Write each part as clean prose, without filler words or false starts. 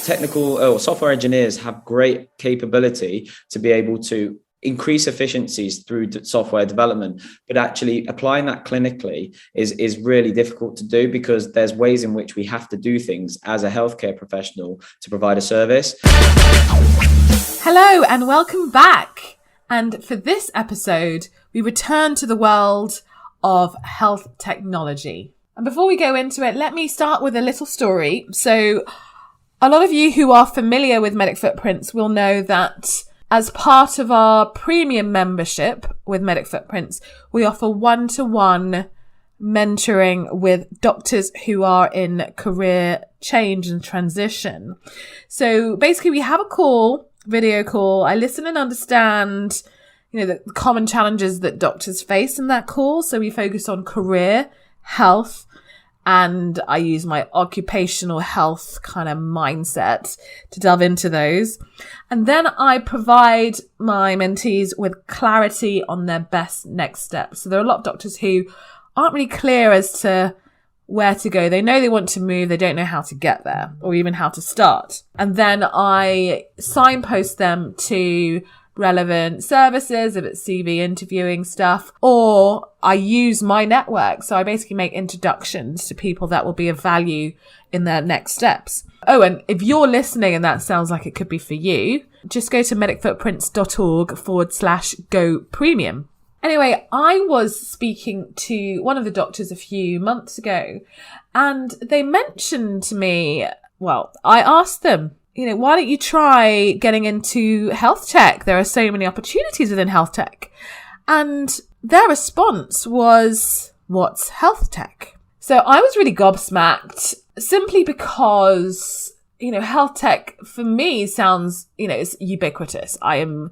technical or software engineers have great capability to be able to increase efficiencies through software development, but actually applying that clinically is really difficult to do, because there's ways in which we have to do things as a healthcare professional to provide a service. Hello and welcome back. And for this episode, we return to the world of health technology. And before we go into it, let me start with a little story. So a lot of you who are familiar with Medic Footprints will know that as part of our premium membership with Medic Footprints, we offer one-to-one mentoring with doctors who are in career change and transition. So basically we have a video call. I listen and understand, the common challenges that doctors face in that call. So we focus on career, health, and I use my occupational health kind of mindset to delve into those. And then I provide my mentees with clarity on their best next steps. So there are a lot of doctors who aren't really clear as to where to go. They know they want to move. They don't know how to get there or even how to start. And then I signpost them to relevant services, if it's CV interviewing stuff, or I use my network. So I basically make introductions to people that will be of value in their next steps. Oh, and if you're listening and that sounds like it could be for you, just go to medicfootprints.org/go premium. Anyway, I was speaking to one of the doctors a few months ago and they mentioned to me, I asked them, why don't you try getting into health tech? There are so many opportunities within health tech. And their response was, what's health tech? So I was really gobsmacked simply because, health tech for me sounds, it's ubiquitous. I am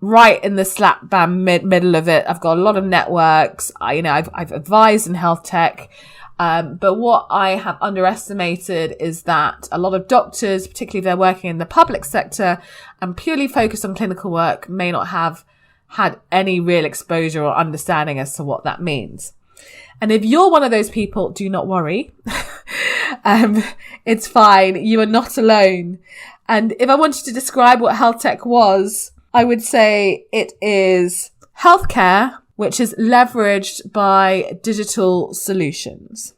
right in the slap bam middle of it. I've got a lot of networks. I've advised in health tech. But what I have underestimated is that a lot of doctors, particularly if they're working in the public sector and purely focused on clinical work, may not have had any real exposure or understanding as to what that means. And if you're one of those people, do not worry. It's fine. You are not alone. And if I wanted to describe what health tech was, I would say it is healthcare which is leveraged by digital solutions.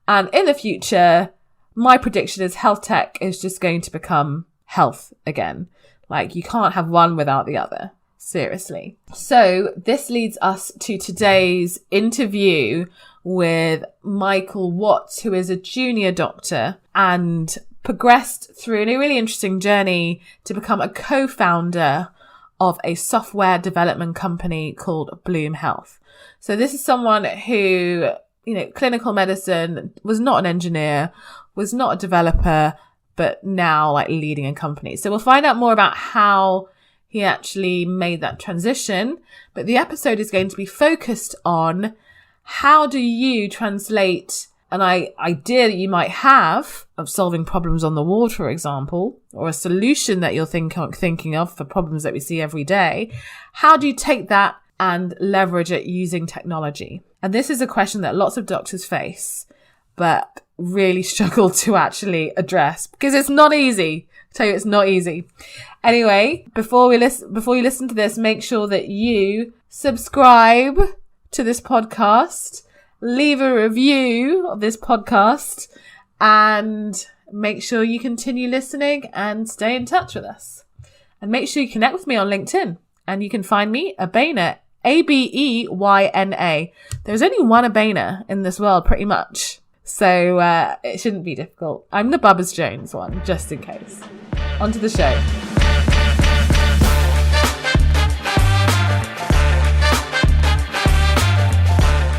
And in the future, my prediction is health tech is just going to become health again. Like, you can't have one without the other. Seriously. So this leads us to today's interview with Michael Watts, who is a junior doctor and progressed through a really interesting journey to become a co-founder of a software development company called Blüm Health. So this is someone who, clinical medicine, was not an engineer, was not a developer, but now leading a company. So we'll find out more about how he actually made that transition. But the episode is going to be focused on how do you translate an idea that you might have of solving problems on the ward, for example, or a solution that you're thinking of for problems that we see every day. How do you take that and leverage it using technology? And this is a question that lots of doctors face, but really struggle to actually address because it's not easy. I tell you, it's not easy. Anyway, before you listen to this, make sure that you subscribe to this podcast, leave a review of this podcast, and make sure you continue listening and stay in touch with us. And make sure you connect with me on LinkedIn. And you can find me, Abeyna, Abeyna. There's only one Abeyna in this world, pretty much. So it shouldn't be difficult. I'm the Bubbers Jones one, just in case. On to the show.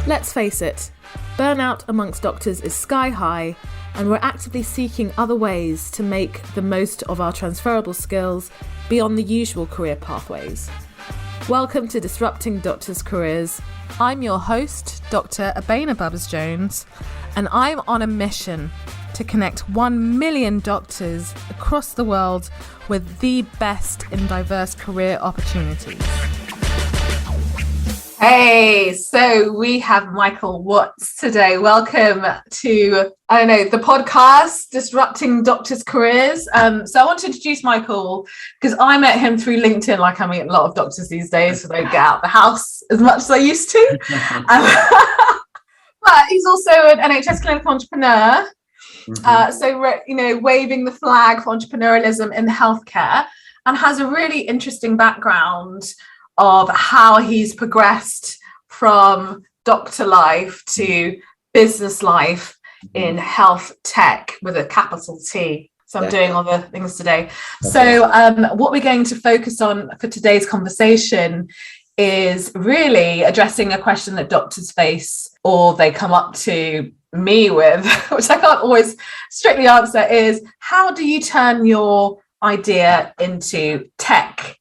Let's face it, burnout amongst doctors is sky high, and we're actively seeking other ways to make the most of our transferable skills beyond the usual career pathways. Welcome to Disrupting Doctors' Careers. I'm your host, Dr. Abeyna Bubbers Jones, and I'm on a mission to connect 1 million doctors across the world with the best in diverse career opportunities. Hey, so we have Michael Watts today. Welcome to, the podcast, Disrupting Doctors' Careers. So I want to introduce Michael because I met him through LinkedIn, like I meet a lot of doctors these days, so they don't get out the house as much as I used to. But he's also an NHS clinical entrepreneur. Waving the flag for entrepreneurialism in healthcare, and has a really interesting background of how he's progressed from doctor life to business life in health tech with a capital T. So I'm doing all the things today. So what we're going to focus on for today's conversation is really addressing a question that doctors face, or they come up to me with, which I can't always strictly answer, is how do you turn your idea into tech?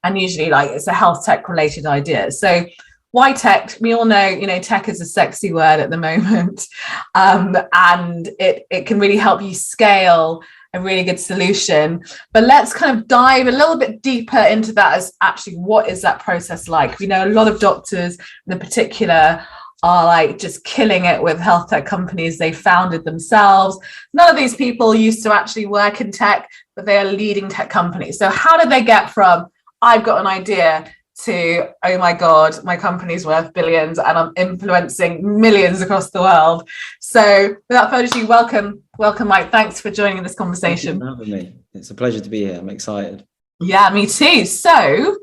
And usually it's a health tech related idea. So why tech? We all know, tech is a sexy word at the moment. And it can really help you scale a really good solution. But let's kind of dive a little bit deeper into that as actually what is that process like? We know a lot of doctors in particular are just killing it with health tech companies they founded themselves. None of these people used to actually work in tech, but they are leading tech companies. So how did they get from I've got an idea to, oh my God, my company's worth billions and I'm influencing millions across the world? So without further ado, welcome, Mike. Thanks for joining this conversation. Thank you for having me. It's a pleasure to be here. I'm excited. Yeah, me too. So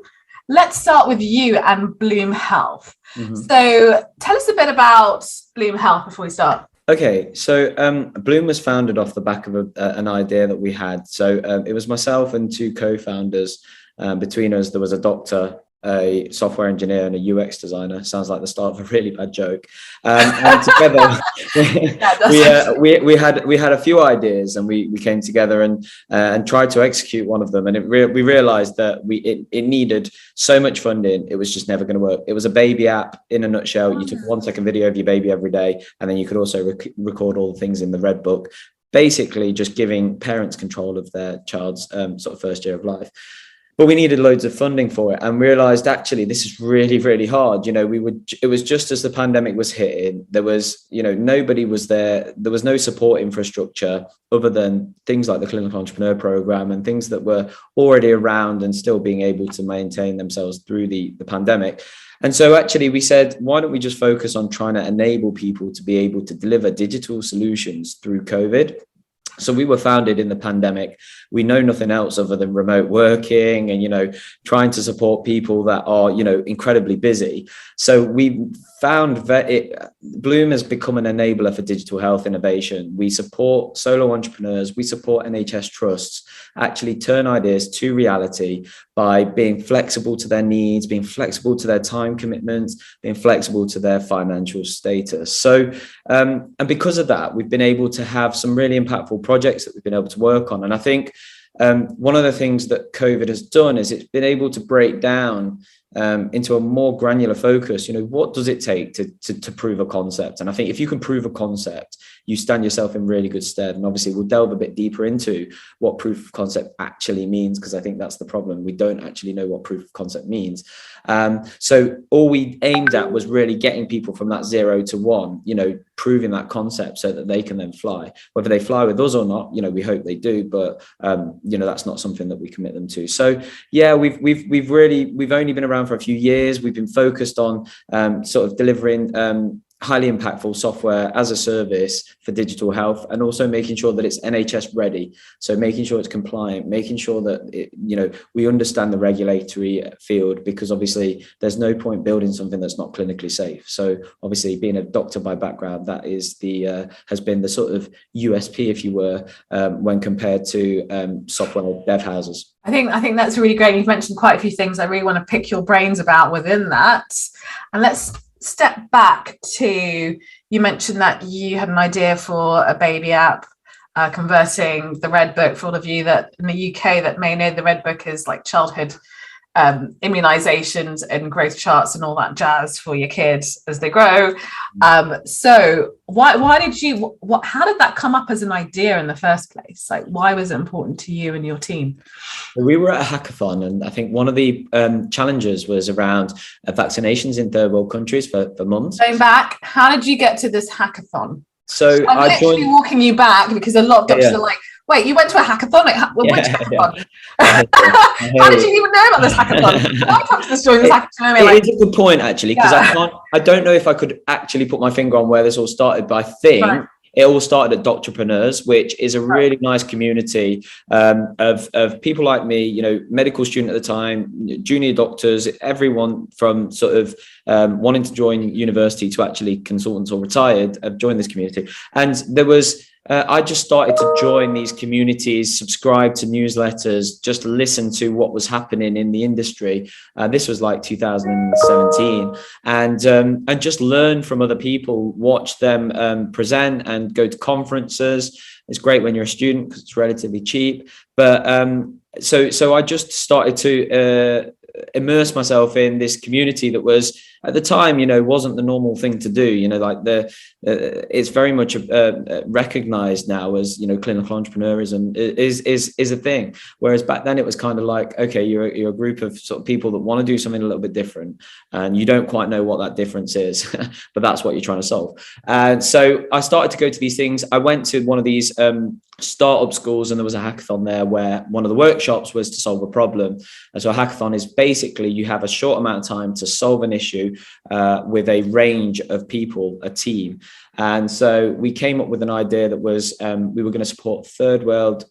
let's start with you and Blüm Health. So tell us a bit about Blüm Health before we start. Okay, so Blüm was founded off the back of an idea that we had. So it was myself and two co-founders. Between us, there was a doctor, a software engineer, and a UX designer. Sounds like the start of a really bad joke. And together, we had a few ideas, and we came together and tried to execute one of them. And we realized that it needed so much funding, it was just never going to work. It was a baby app in a nutshell. You took 1 second video of your baby every day, and then you could also record all the things in the Red Book. Basically, just giving parents control of their child's sort of first year of life. But we needed loads of funding for it, and realized actually this is really, really hard. It was just as the pandemic was hitting, there was, nobody was there. There was no support infrastructure other than things like the clinical entrepreneur program and things that were already around and still being able to maintain themselves through the pandemic. And so actually we said, why don't we just focus on trying to enable people to be able to deliver digital solutions through COVID? So we were founded in the pandemic. We know nothing else other than remote working and, trying to support people that are, incredibly busy. So we found that Blüm has become an enabler for digital health innovation. We support solo entrepreneurs. We support NHS trusts actually turn ideas to reality by being flexible to their needs, being flexible to their time commitments, being flexible to their financial status. So, and because of that, we've been able to have some really impactful projects that we've been able to work on. And I think one of the things that COVID has done is it's been able to break down into a more granular focus. What does it take to prove a concept? And I think if you can prove a concept, you stand yourself in really good stead. And obviously we'll delve a bit deeper into what proof of concept actually means, because I think that's the problem. We don't actually know what proof of concept means. So all we aimed at was really getting people from that 0 to 1, proving that concept so that they can then fly. Whether they fly with us or not, we hope they do, but that's not something that we commit them to. So yeah, we've only been around for a few years. We've been focused on sort of delivering highly impactful software as a service for digital health, and also making sure that it's NHS ready. So making sure it's compliant, making sure that we understand the regulatory field, because obviously there's no point building something that's not clinically safe. So obviously being a doctor by background, that is has been the sort of USP, if you were, when compared to software dev houses. I think that's really great. You've mentioned quite a few things I really want to pick your brains about within that. And let's step back to, you mentioned that you had an idea for a baby app, converting the Red Book. For all of you that in the UK that may know, the Red Book is like childhood immunizations and growth charts and all that jazz for your kids as they grow. So why did you, how did that come up as an idea in the first place? Like, why was it important to you and your team? We were at a hackathon, and I think one of the challenges was around vaccinations in third world countries for mums. Going back, how did you get to this hackathon? So I'm literally walking you back because a lot of doctors are like, wait, you went to a hackathon? Which hackathon? How did you even know about this hackathon? I come to this join this hackathon. It's a good point, actually, because I don't know if I could actually put my finger on where this all started, but I think it all started at Doctorpreneurs, which is a really nice community of people like me, you know, medical student at the time, junior doctors, everyone from sort of wanting to join university to actually consultants or retired have joined this community. And there was I just started to join these communities, subscribe to newsletters, just listen to what was happening in the industry. This was like 2017, and just learn from other people, watch them present and go to conferences. It's great when you're a student because it's relatively cheap. But so I just started to immerse myself in this community that was, at the time, you know, wasn't the normal thing to do. You know, like it's very much recognized now as, you know, clinical entrepreneurism is a thing. Whereas back then it was kind of like, okay, you're a group of sort of people that want to do something a little bit different, and you don't quite know what that difference is, but that's what you're trying to solve. And so I started to go to these things. I went to one of these startup schools, and there was a hackathon there where one of the workshops was to solve a problem. And so a hackathon is basically you have a short amount of time to solve an issue with a range of people, a team. And so we came up with an idea that was we were going to support we were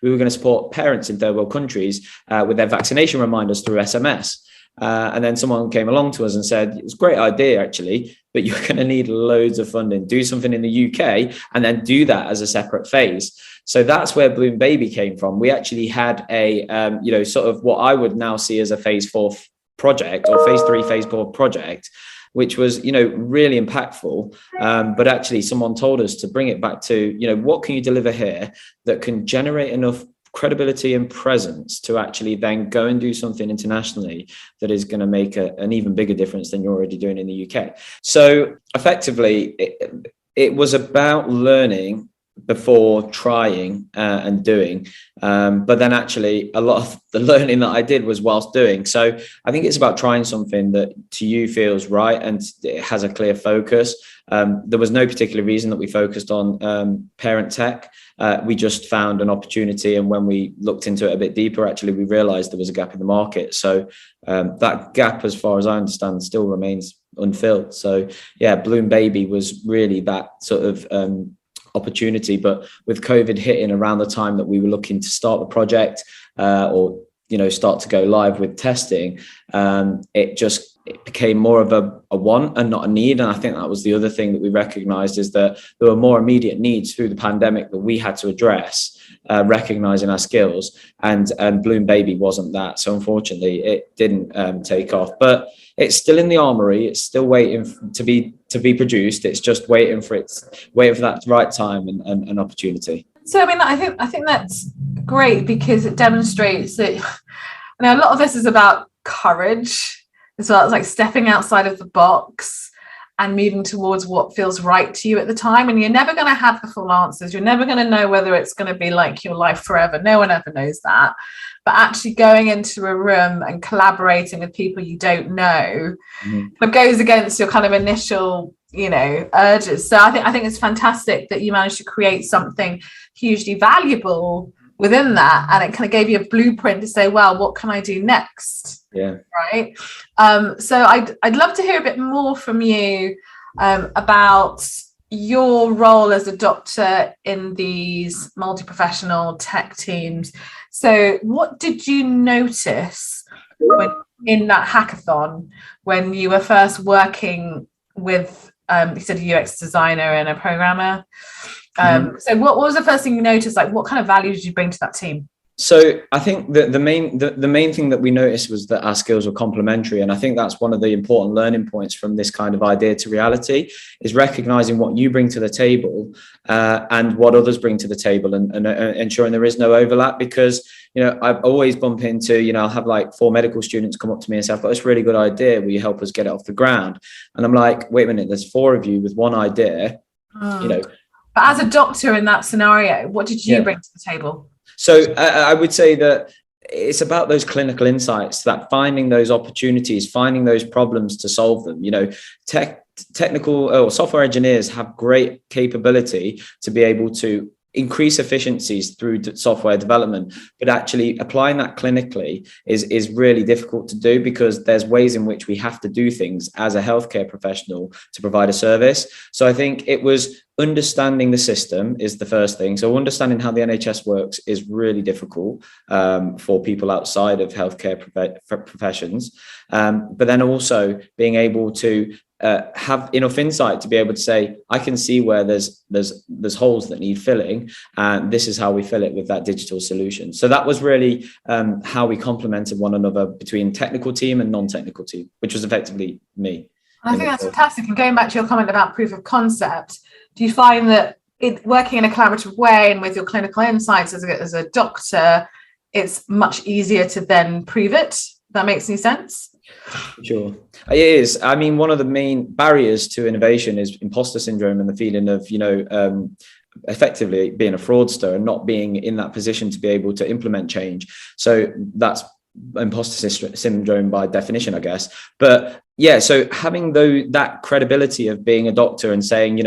going to support parents in third world countries with their vaccination reminders through SMS. And then someone came along to us and said, it's a great idea, actually, but you're going to need loads of funding. Do something in the UK and then do that as a separate phase. So that's where Blüm Baby came from. We actually had a, sort of what I would now see as a phase 4 project, or phase 3, phase 4 project, which was, you know, really impactful. But actually someone told us to bring it back to, you know, what can you deliver here that can generate enough credibility and presence to actually then go and do something internationally that is going to make an even bigger difference than you're already doing in the UK. So effectively, it was about learning before trying and doing. But then actually a lot of the learning that I did was whilst doing. So I think it's about trying something that to you feels right and it has a clear focus. There was no particular reason that we focused on parent tech. We just found an opportunity. And when we looked into it a bit deeper, actually, we realized there was a gap in the market. So that gap, as far as I understand, still remains unfilled. So yeah, Blüm Baby was really that sort of opportunity. But with COVID hitting around the time that we were looking to start the project or, you know, start to go live with testing, it became more of a want and not a need. And I think that was the other thing that we recognized, is that there were more immediate needs through the pandemic that we had to address, recognizing our skills, and Blüm Baby wasn't that. So unfortunately it didn't take off, but it's still in the armory. It's still waiting to be produced. It's just waiting for that right time and opportunity. So I mean, I think that's great, because it demonstrates that, I mean, a lot of this is about courage as well. It's like stepping outside of the box and moving towards what feels right to you at the time. And you're never going to have the full answers. You're never going to know whether it's going to be like your life forever. No one ever knows that. But actually going into a room and collaborating with people you don't know, it goes against your kind of initial, you know, urges. So I think it's fantastic that you managed to create something hugely valuable within that, and it kind of gave you a blueprint to say, well, what can I do next? Yeah. Right. So I'd love to hear a bit more from you about your role as a doctor in these multi-professional tech teams. So what did you notice when in that hackathon when you were first working with you said a UX designer and a programmer? So what was the first thing you noticed? Like, what kind of value did you bring to that team? So I think that the main thing that we noticed was that our skills were complementary, and I think that's one of the important learning points from this kind of idea to reality is recognizing what you bring to the table and what others bring to the table, and ensuring there is no overlap. Because I've always bump into I'll have like 4 medical students come up to me and say, "I've got this really good idea. Will you help us get it off the ground?" And I'm like, "Wait a minute, there's 4 of you with one idea." But as a doctor in that scenario, what did you bring to the table? So I would say that it's about those clinical insights, that finding those opportunities, finding those problems to solve them. Technical or software engineers have great capability to be able to increase efficiencies through software development, but actually applying that clinically is really difficult to do, because there's ways in which we have to do things as a healthcare professional to provide a service. So I think it was understanding the system is the first thing. So understanding how the NHS works is really difficult for people outside of healthcare professions. But then also being able to have enough insight to be able to say, I can see where there's holes that need filling, and this is how we fill it with that digital solution. So that was really how we complemented one another between technical team and non-technical team, which was effectively me. I think that's fantastic. And going back to your comment about proof of concept, do you find that working in a collaborative way and with your clinical insights as a doctor, it's much easier to then prove it? That makes any sense? Sure, it is. I mean, one of the main barriers to innovation is imposter syndrome and the feeling of, effectively being a fraudster and not being in that position to be able to implement change. So that's imposter syndrome by definition, I guess. But yeah, so having that credibility of being a doctor and saying,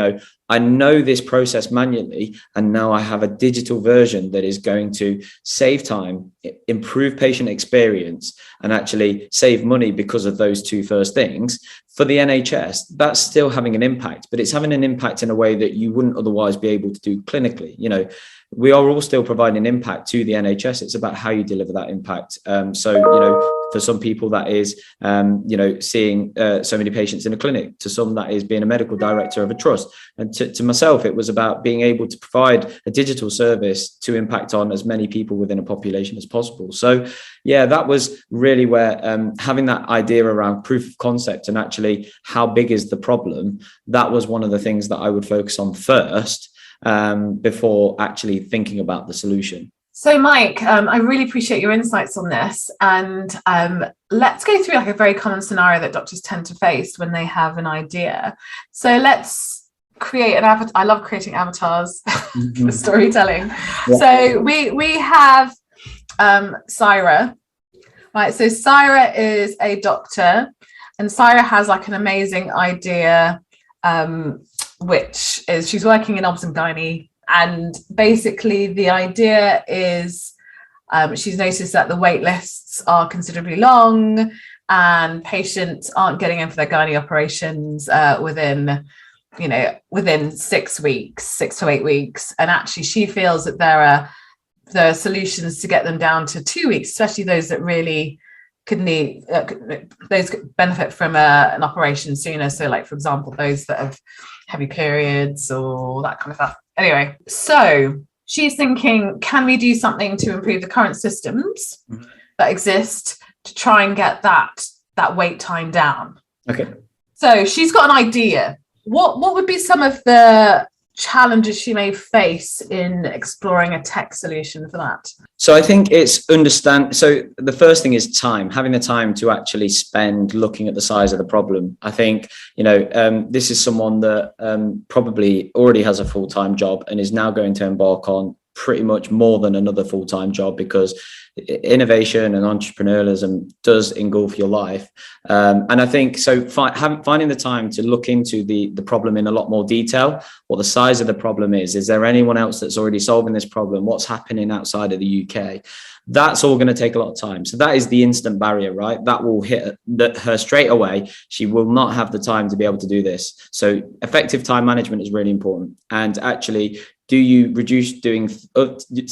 I know this process manually, and now I have a digital version that is going to save time, improve patient experience, and actually save money because of those 2 first things. For the NHS, that's still having an impact, but it's having an impact in a way that you wouldn't otherwise be able to do clinically. We are all still providing impact to the NHS. It's about how you deliver that impact. For some people that is, seeing so many patients in a clinic. To some that is being a medical director of a trust. And to myself, it was about being able to provide a digital service to impact on as many people within a population as possible. So yeah, that was really where having that idea around proof of concept and actually how big is the problem, that was one of the things that I would focus on first before actually thinking about the solution. So Mike, I really appreciate your insights on this, and let's go through like a very common scenario that doctors tend to face when they have an idea. So let's create an avatar. I love creating avatars for storytelling. Yeah. So we have Syra, right? So Syra is a doctor, and Syra has like an amazing idea, which is she's working in obs and gynae. And basically the idea is she's noticed that the wait lists are considerably long and patients aren't getting in for their gynae operations within 6 weeks, 6 to 8 weeks. And actually she feels that there are solutions to get them down to 2 weeks, especially those that really could need, those could benefit from an operation sooner. So like, for example, those that have heavy periods or that kind of stuff. Anyway, so she's thinking, can we do something to improve the current systems that exist to try and get that wait time down? Okay. So she's got an idea. What would be some of the challenges she may face in exploring a tech solution for that? So I think it's so the first thing is time, having the time to actually spend looking at the size of the problem. I think, this is someone that probably already has a full-time job and is now going to embark on pretty much more than another full-time job, because innovation and entrepreneurialism does engulf your life. And I think so finding the time to look into the problem in a lot more detail, what the size of the problem is there anyone else that's already solving this problem, what's happening outside of the UK, that's all going to take a lot of time. So that is the instant barrier, right? That will hit her straight away. She will not have the time to be able to do this. So effective time management is really important, and actually do you reduce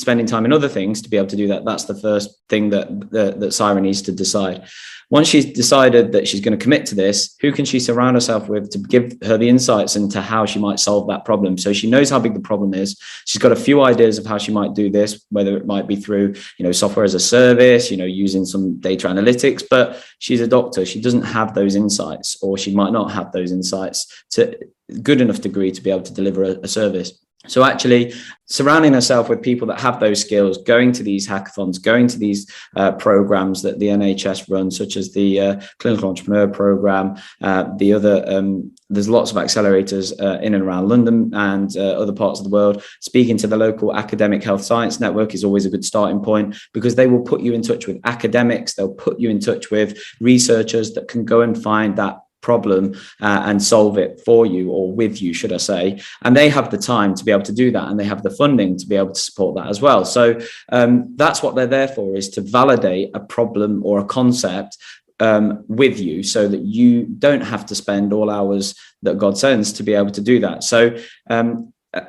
spending time in other things to be able to do that? That's the first thing that Sarah needs to decide. Once she's decided that she's going to commit to this, who can she surround herself with to give her the insights into how she might solve that problem? So she knows how big the problem is. She's got a few ideas of how she might do this, whether it might be through, software as a service, using some data analytics, but she's a doctor. She doesn't have those insights, or she might not have those insights to a good enough degree to be able to deliver a service. So actually surrounding herself with people that have those skills, going to these hackathons, going to these programs that the NHS runs, such as the Clinical Entrepreneur Program, there's lots of accelerators in and around London and other parts of the world. Speaking to the local academic health science network is always a good starting point, because they will put you in touch with academics. They'll put you in touch with researchers that can go and find that problem and solve it for you, or with you, should I say. And they have the time to be able to do that, and they have the funding to be able to support that as well. So that's what they're there for, is to validate a problem or a concept with you, so that you don't have to spend all hours that God sends to be able to do that. So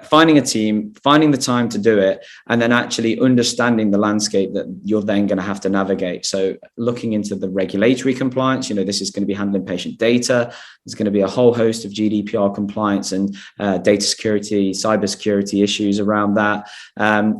finding a team, finding the time to do it, and then actually understanding the landscape that you're then going to have to navigate. So looking into the regulatory compliance, this is going to be handling patient data. There's going to be a whole host of GDPR compliance and data security, cybersecurity issues around that.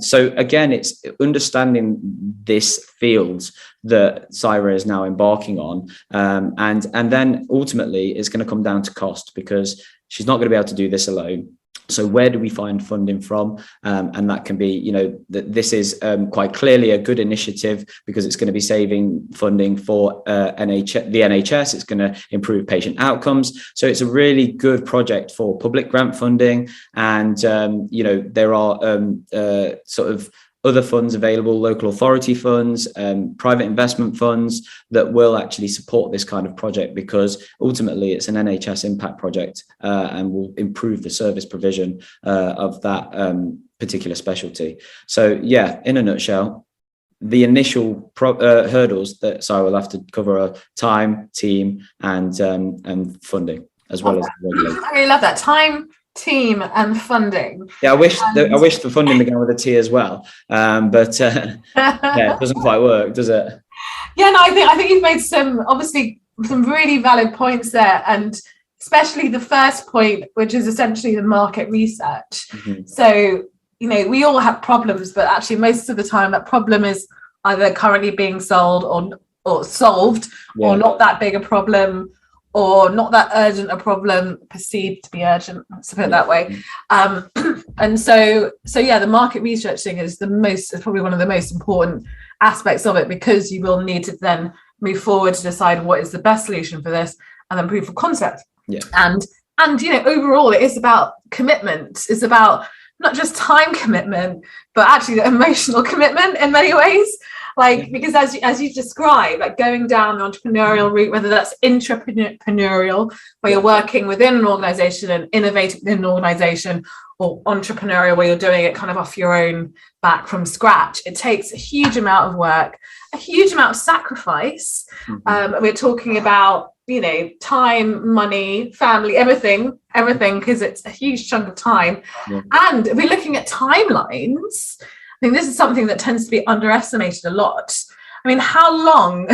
So again, it's understanding this field that Syra is now embarking on. And then ultimately it's going to come down to cost, because she's not going to be able to do this alone. So where do we find funding from? And that can be, this is quite clearly a good initiative, because it's going to be saving funding for the NHS. It's going to improve patient outcomes. So it's a really good project for public grant funding. And, there are sort of other funds available, local authority funds, private investment funds, that will actually support this kind of project, because ultimately it's an NHS impact project and will improve the service provision of that particular specialty. So yeah, in a nutshell, the initial hurdles that Sarah will have to cover are time, team, and funding, as well as the regulator. I really love that. Time, team, and funding. Yeah, I wish the funding began with a T as well, but it doesn't quite work, does it? Yeah, no, I think you've made some really valid points there, and especially the first point, which is essentially the market research. Mm-hmm. So we all have problems, but actually most of the time that problem is either currently being solved or solved, or not that big a problem, or not that urgent a problem, perceived to be urgent, let's put it that way. And so the market research thing is probably one of the most important aspects of it, because you will need to then move forward to decide what is the best solution for this, and then proof of concept. Yeah. And overall it is about commitment. It's about not just time commitment, but actually the emotional commitment in many ways. Because as you described, going down the entrepreneurial route, whether that's intrapreneurial, where you're working within an organization and innovating within an organization, or entrepreneurial, where you're doing it kind of off your own back from scratch, it takes a huge amount of work, a huge amount of sacrifice. Mm-hmm. We're talking about, time, money, family, everything, because it's a huge chunk of time. Yeah. And we're looking at timelines. I think this is something that tends to be underestimated a lot. I mean, how long,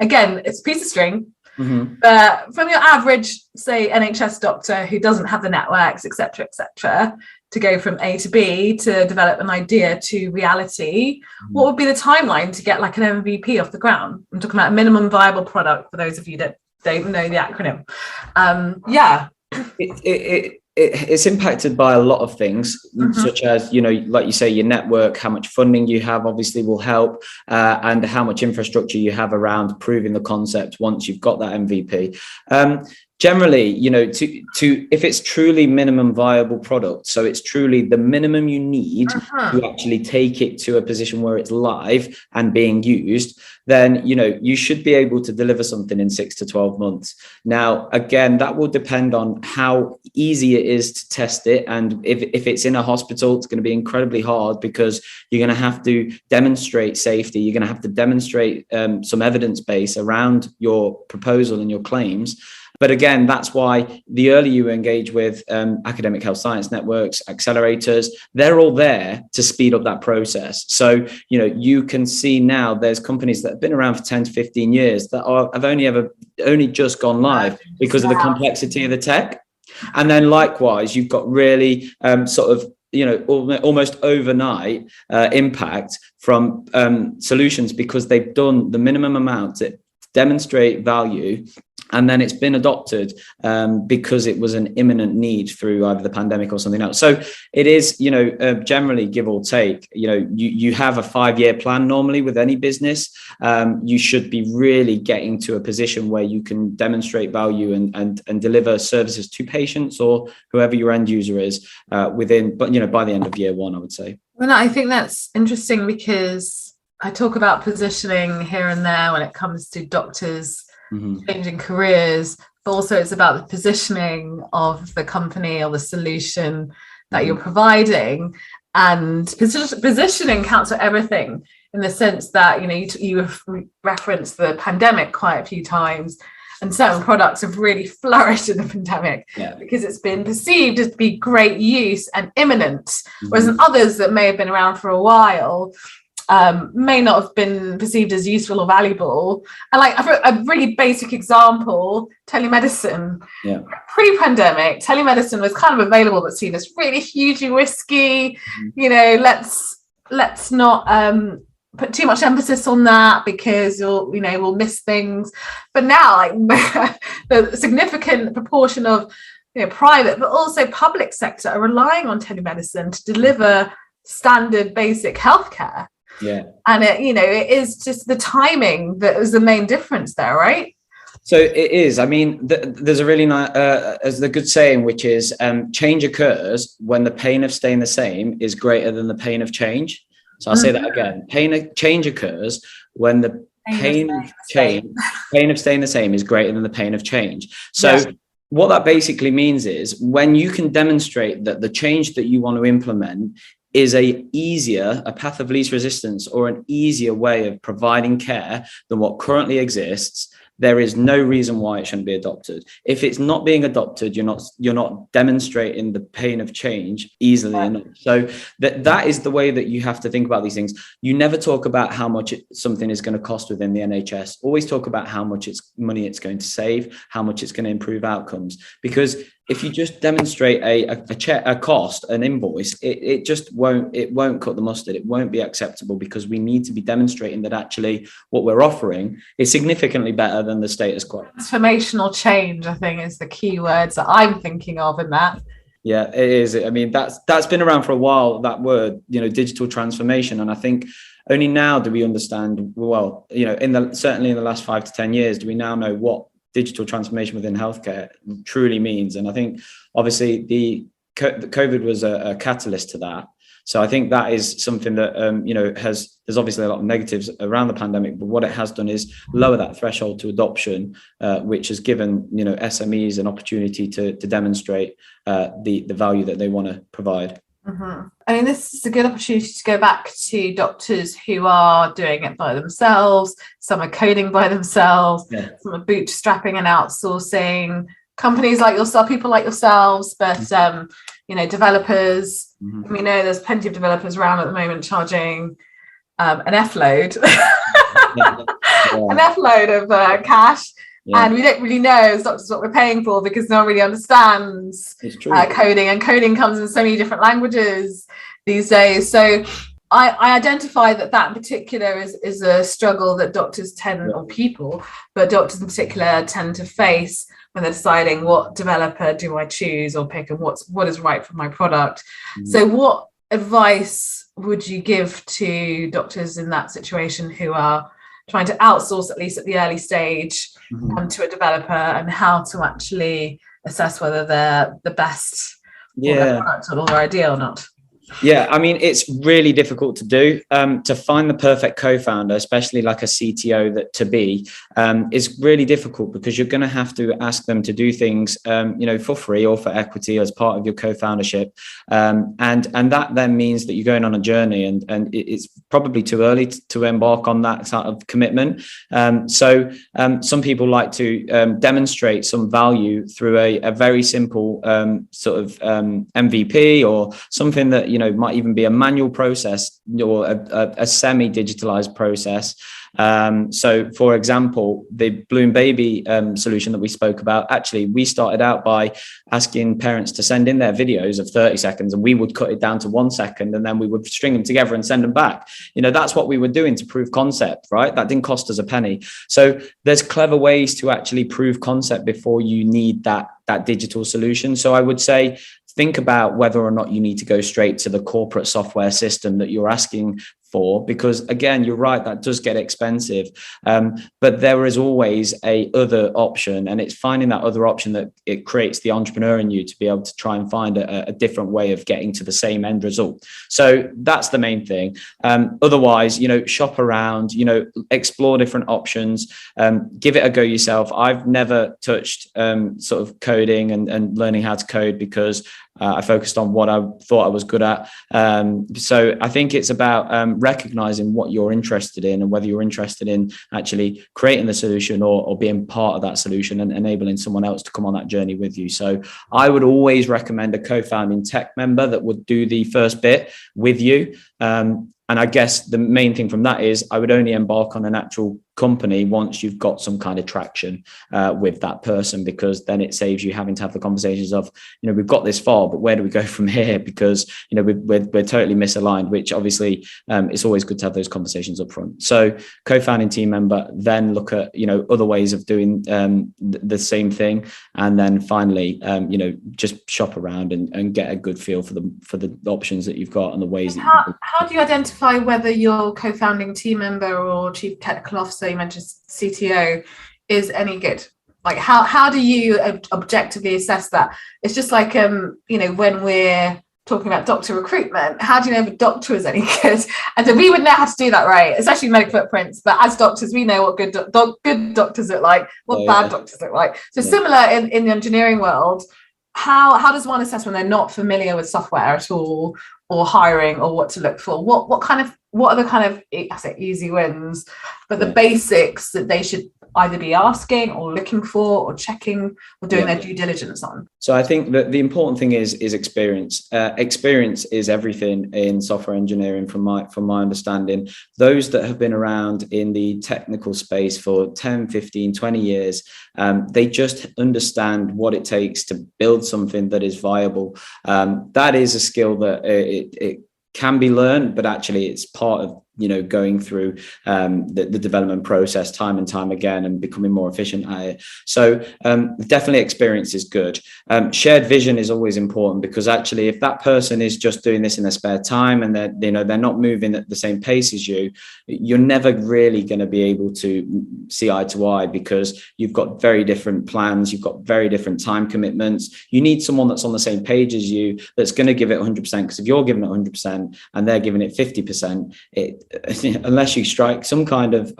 again, it's a piece of string, mm-hmm. But from your average, say, NHS doctor who doesn't have the networks, et cetera, to go from A to B to develop an idea to reality, mm-hmm. what would be the timeline to get an MVP off the ground? I'm talking about a minimum viable product, for those of you that don't know the acronym. It's impacted by a lot of things, mm-hmm. such as, like you say, your network, how much funding you have obviously will help, and how much infrastructure you have around proving the concept once you've got that MVP. Generally, to if it's truly minimum viable product, so it's truly the minimum you need to actually take it to a position where it's live and being used, then, you should be able to deliver something in 6 to 12 months. Now, again, that will depend on how easy it is to test it. And if it's in a hospital, it's going to be incredibly hard, because you're going to have to demonstrate safety. You're going to have to demonstrate some evidence base around your proposal and your claims. But again, that's why the earlier you engage with academic health science networks, accelerators, they're all there to speed up that process. So, you can see now there's companies that have been around for 10 to 15 years that have only just gone live because of the complexity of the tech. And then likewise, you've got really almost overnight impact from solutions because they've done the minimum amount to demonstrate value, and then it's been adopted because it was an imminent need through either the pandemic or something else. So it is, generally give or take, you have a 5-year plan normally with any business. You should be really getting to a position where you can demonstrate value and deliver services to patients or whoever your end user is within, but by the end of year 1, I would say. Well, I think that's interesting because I talk about positioning here and there when it comes to doctors changing careers, but also it's about the positioning of the company or the solution that you're providing. And positioning counts for everything in the sense that, you referenced the pandemic quite a few times, and certain products have really flourished in the pandemic because it's been perceived as to be great use and imminent, whereas in others that may have been around for a while, may not have been perceived as useful or valuable. And like a really basic example, telemedicine. Yeah. Pre-pandemic, telemedicine was kind of available but seen as really hugely risky. Let's not put too much emphasis on that because we'll miss things. But now, like the significant proportion of private but also public sector are relying on telemedicine to deliver standard basic healthcare. Yeah. And it is just the timing that is the main difference there, right? So it is. I mean, there's a really nice, as the good saying, which is change occurs when the pain of staying the same is greater than the pain of change. So I'll say that again. Change occurs when the pain of staying the same is greater than the pain of change. So what that basically means is when you can demonstrate that the change that you want to implement is a path of least resistance or an easier way of providing care than what currently exists, there is no reason why it shouldn't be adopted. If it's not being adopted, you're not demonstrating the pain of change easily enough. So that is the way that you have to think about these things. You never talk about how much something is going to cost within the NHS. Always talk about how much money it's going to save, how much it's going to improve outcomes. Because if you just demonstrate a cost, an invoice, it won't cut the mustard. It won't be acceptable because we need to be demonstrating that actually what we're offering is significantly better than the status quo. Transformational change, I think, is the key words that I'm thinking of in that. Yeah, it is. I mean, that's been around for a while, that word, digital transformation. And I think only now do we understand, well, certainly in the last 5 to 10 years, do we now know what digital transformation within healthcare truly means. And I think obviously the COVID was a catalyst to that. So I think that is something that, there's obviously a lot of negatives around the pandemic, but what it has done is lower that threshold to adoption, which has given, SMEs an opportunity to demonstrate the value that they want to provide. Mm-hmm. I mean, this is a good opportunity to go back to doctors who are doing it by themselves. Some are coding by themselves. Yeah. Some are bootstrapping and outsourcing. Companies like yourself, people like yourselves, but developers. Mm-hmm. We know there's plenty of developers around at the moment charging an F-load, an F-load of cash. Yeah. And we don't really know as doctors what we're paying for because no one really understands coding, and coding comes in so many different languages these days. So I identify that in particular is a struggle that doctors but doctors in particular tend to face when they're deciding what developer do I choose or pick and what is right for my product. Mm. So what advice would you give to doctors in that situation who are trying to outsource, at least at the early stage, to a developer, and how to actually assess whether they're the best or their product or their idea or not? Yeah, I mean, it's really difficult to do. To find the perfect co-founder, especially like a CTO that to be, is really difficult because you're going to have to ask them to do things, for free or for equity as part of your co-foundership, and that then means that you're going on a journey, and it's probably too early to embark on that sort of commitment. So some people like to demonstrate some value through a very simple MVP or something that might even be a manual process or a semi-digitalized process. So for example, the Blüm baby solution that we spoke about, actually we started out by asking parents to send in their videos of 30 seconds, and we would cut it down to 1 second, and then we would string them together and send them back. That's what we were doing to prove concept, right? That didn't cost us a penny. So there's clever ways to actually prove concept before you need that digital solution. So I would say, think about whether or not you need to go straight to the corporate software system that you're asking for, because again, you're right, that does get expensive, but there is always a other option, and it's finding that other option that it creates the entrepreneur in you to be able to try and find a different way of getting to the same end result. So that's the main thing. Otherwise, shop around, explore different options, give it a go yourself. I've never touched sort of coding and learning how to code because I focused on what I thought I was good at. So I think it's about recognizing what you're interested in and whether you're interested in actually creating the solution or being part of that solution and enabling someone else to come on that journey with you. So I would always recommend a co-founding tech member that would do the first bit with you. And I guess the main thing from that is I would only embark on an actual company once you've got some kind of traction with that person, because then it saves you having to have the conversations of, we've got this far, but where do we go from here? Because, we're totally misaligned, which obviously it's always good to have those conversations up front. So co-founding team member, then look at, other ways of doing the same thing. And then finally, just shop around and get a good feel for the options that you've got and the ways that how do you identify whether your co-founding team member or chief technical officer, you mentioned CTO, is any good? Like how do you objectively assess that? It's just like when we're talking about doctor recruitment, how do you know if a doctor is any good? And so we would know how to do that, right? Especially medical footprints, but as doctors we know what good doctors look like, what bad doctors look like. So similar in the engineering world, how does one assess when they're not familiar with software at all, or hiring, or what to look for? What are the kind of, I say easy wins, but the basics that they should either be asking or looking for or checking or doing their due diligence on? So I think that the important thing is experience. Experience is everything in software engineering from my understanding. Those that have been around in the technical space for 10, 15, 20 years, they just understand what it takes to build something that is viable. That is a skill that it can be learned, but actually it's part of going through the development process time and time again and becoming more efficient at it. So definitely experience is good. Shared vision is always important, because actually if that person is just doing this in their spare time and they're not moving at the same pace as you, you're never really going to be able to see eye to eye, because you've got very different plans, you've got very different time commitments. You need someone that's on the same page as you, that's going to give it 100%, because if you're giving it 100% and they're giving it 50%, unless you strike some kind of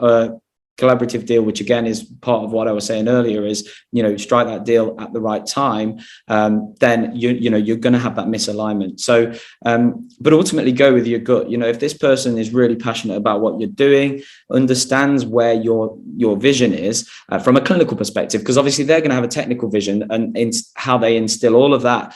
collaborative deal, which again is part of what I was saying earlier, is strike that deal at the right time, then you're going to have that misalignment. So but ultimately go with your gut. If this person is really passionate about what you're doing, understands where your vision is from a clinical perspective, because obviously they're going to have a technical vision and how they instill all of that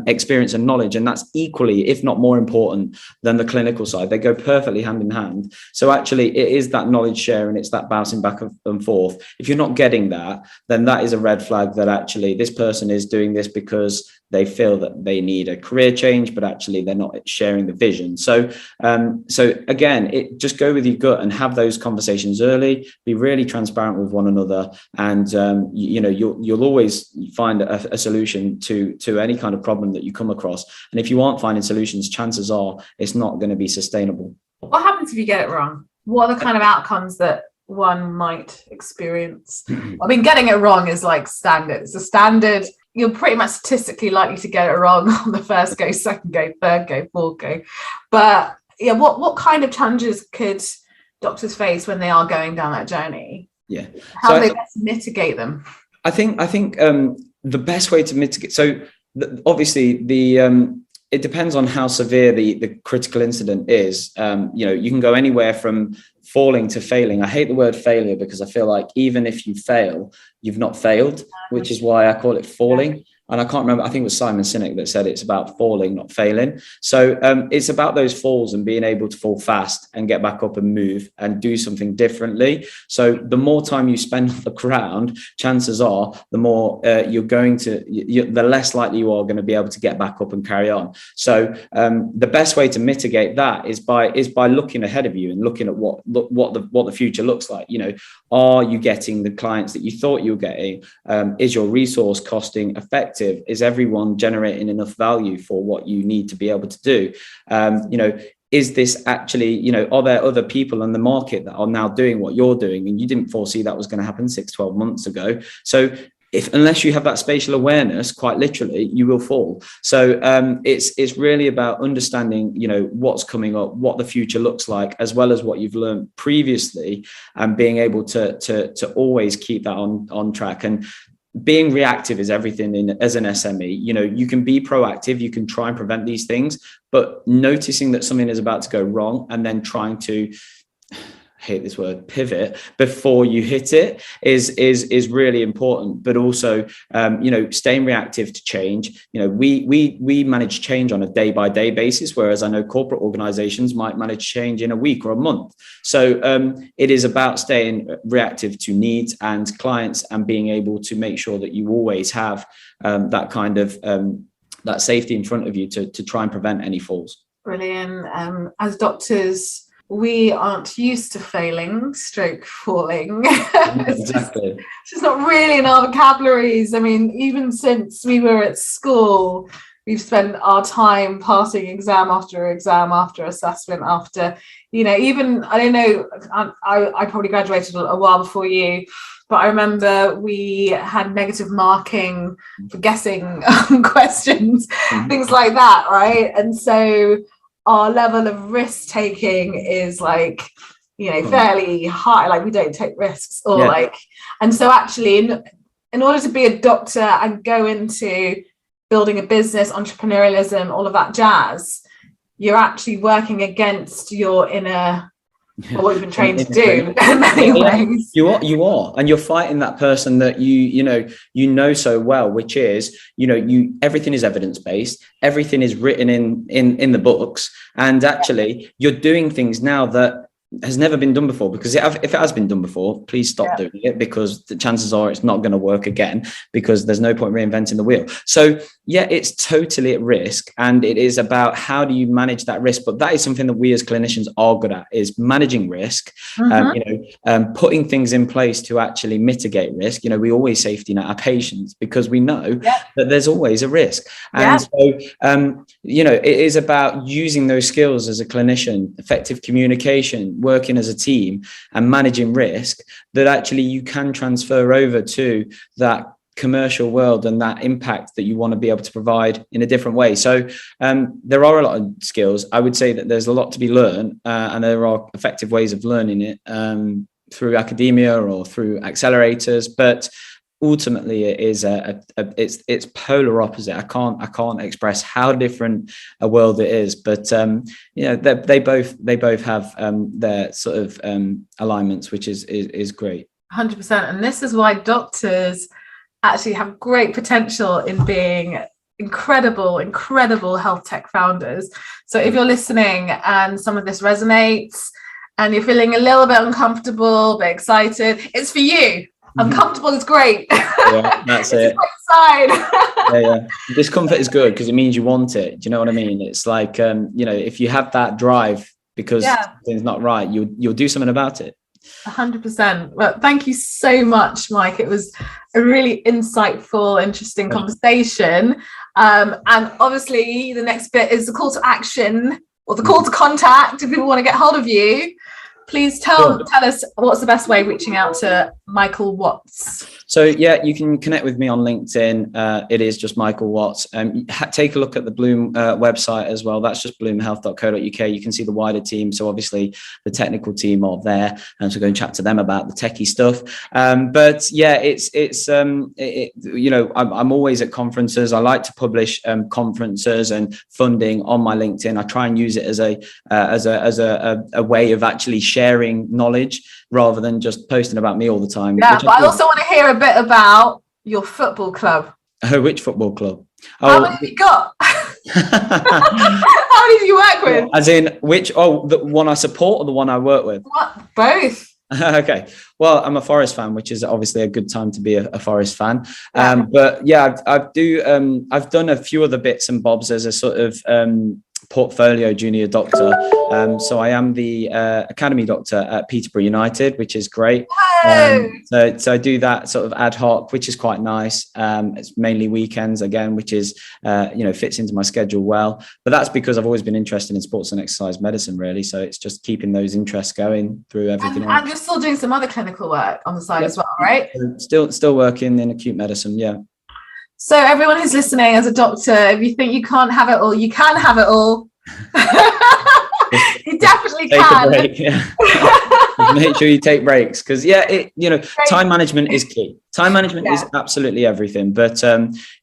experience and knowledge, and that's equally, if not more important than the clinical side. They go perfectly hand in hand. So actually it is that knowledge share, and it's that bouncing back and forth. If you're not getting that, then that is a red flag that actually this person is doing this because they feel that they need a career change, but actually they're not sharing the vision. So again, just go with your gut and have those conversations early. Be really transparent with one another, and you'll always find a solution to any kind of problem that you come across. And if you aren't finding solutions, chances are it's not going to be sustainable. What happens if you get it wrong? What are the kind of outcomes that one might experience? I mean, getting it wrong is like standard. It's a standard you're pretty much statistically likely to get it wrong on the first go, second go, third go, fourth go. But yeah, what kind of challenges could doctors face when they are going down that journey? Yeah. How do they best mitigate them? I think the best way to mitigate, so obviously it depends on how severe the critical incident is. You can go anywhere from falling to failing. I hate the word failure because I feel like even if you fail, you've not failed, which is why I call it falling. And I can't remember, I think it was Simon Sinek that said it's about falling, not failing. So it's about those falls and being able to fall fast and get back up and move and do something differently. So the more time you spend on the ground, chances are the more the less likely you are going to be able to get back up and carry on. So the best way to mitigate that is by looking ahead of you and looking at what the future looks like. Are you getting the clients that you thought you were getting? Is your resource costing effective? Is everyone generating enough value for what you need to be able to do? Is this actually, are there other people in the market that are now doing what you're doing and you didn't foresee that was going to happen 6-12 months ago? So unless you have that spatial awareness, quite literally, you will fall. So it's really about understanding, what's coming up, what the future looks like, as well as what you've learned previously, and being able to always keep that on track. And being reactive is everything as an SME. You can be proactive, you can try and prevent these things, but noticing that something is about to go wrong and then trying to, I hate this word, pivot before you hit it is really important. But also, staying reactive to change. We manage change on a day-by-day basis, whereas I know corporate organizations might manage change in a week or a month. So it is about staying reactive to needs and clients and being able to make sure that you always have that kind of that safety in front of you to try and prevent any falls. Brilliant. As doctors, we aren't used to failing, falling. Exactly. It's just not really in our vocabularies. I mean, even since we were at school, we've spent our time passing exam after exam after assessment after, even, I don't know, I probably graduated a while before you, but I remember we had negative marking for guessing questions, things like that, right? And so our level of risk taking is fairly high. Like, we don't take risks and so actually in order to be a doctor and go into building a business, entrepreneurialism, all of that jazz, you're actually working against your inner, what you've been trained to do in many ways. You are, and you're fighting that person that you know so well, which is, everything is evidence-based, everything is written in the books, and actually you're doing things now that has never been done before, because if it has been done before, please stop doing it, because the chances are it's not going to work again, because there's no point reinventing the wheel. So it's totally at risk, and it is about how do you manage that risk. But that is something that we as clinicians are good at, is managing risk, putting things in place to actually mitigate risk. We always safety net our patients because we know that there's always a risk. And so it is about using those skills as a clinician, effective communication, working as a team, and managing risk, that actually you can transfer over to that commercial world and that impact that you want to be able to provide in a different way. So there are a lot of skills. I would say that there's a lot to be learned, and there are effective ways of learning it through academia or through accelerators, but ultimately it is it's polar opposite. I can't express how different a world it is, but they both have their sort of alignments, which is great. 100%. And this is why doctors actually have great potential in being incredible health tech founders. So if you're listening and some of this resonates and you're feeling a little bit uncomfortable but excited, it's for you. Uncomfortable is great. Yeah, that's it. Yeah. Discomfort is good because it means you want it. Do you know what I mean? It's like, if you have that drive because something's not right, you'll do something about it. 100%. Well, thank you so much, Mike. It was a really insightful, interesting conversation. And obviously the next bit is the call to action, or the call to contact if people want to get hold of you. please tell us what's the best way of reaching out to Michael Watts. So yeah, you can connect with me on LinkedIn. It is just Michael Watts. Take a look at the Blüm website as well. That's just blumhealth.co.uk. You can see the wider team. So obviously the technical team are there, and so go and chat to them about the techie stuff. But yeah, I'm always at conferences. I like to publish conferences and funding on my LinkedIn. I try and use it as a way of actually sharing knowledge rather than just posting about me all the time. Yeah, but I also want to hear a bit about your football club. Oh, which football club? How many have you got? How many do you work with? As in which? Oh, the one I support or the one I work with? What? Both. Okay. Well, I'm a Forest fan, which is obviously a good time to be a Forest fan. But yeah, I've done a few other bits and bobs as a sort of portfolio junior doctor. So I am the academy doctor at Peterborough United, which is great. So I do that sort of ad hoc, which is quite nice. It's mainly weekends again, which is fits into my schedule well. But that's because I've always been interested in sports and exercise medicine, really. So it's just keeping those interests going through everything. And you're still doing some other clinical work on the side as well, right? Still working in acute medicine, yeah. So everyone who's listening, as a doctor, if you think you can't have it all, you can have it all. You definitely can. Take a break, yeah. Make sure you take breaks, because time management is key. Time management is absolutely everything, but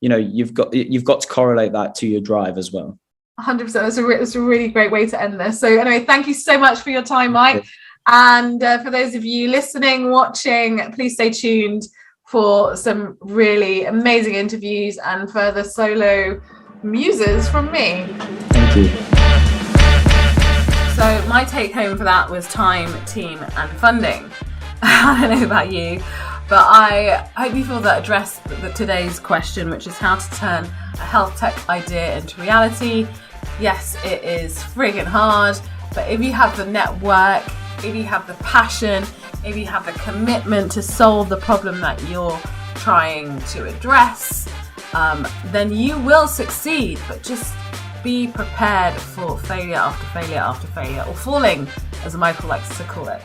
you've got to correlate that to your drive as well. 100%. That's a really great way to end this. So anyway, thank you so much for your time, Mike. And for those of you listening, watching, please stay tuned for some really amazing interviews and further solo muses from me. Thank you. So my take home for that was time, team and funding. I don't know about you, but I hope you feel that addressed today's question, which is how to turn a health tech idea into reality. Yes, it is friggin' hard, but if you have the network, if you have the passion, if you have the commitment to solve the problem that you're trying to address, then you will succeed. But just be prepared for failure after failure after failure, or falling, as Michael likes to call it.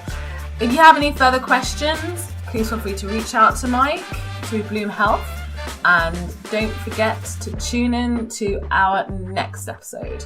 If you have any further questions, please feel free to reach out to Mike through Blüm Health. And don't forget to tune in to our next episode.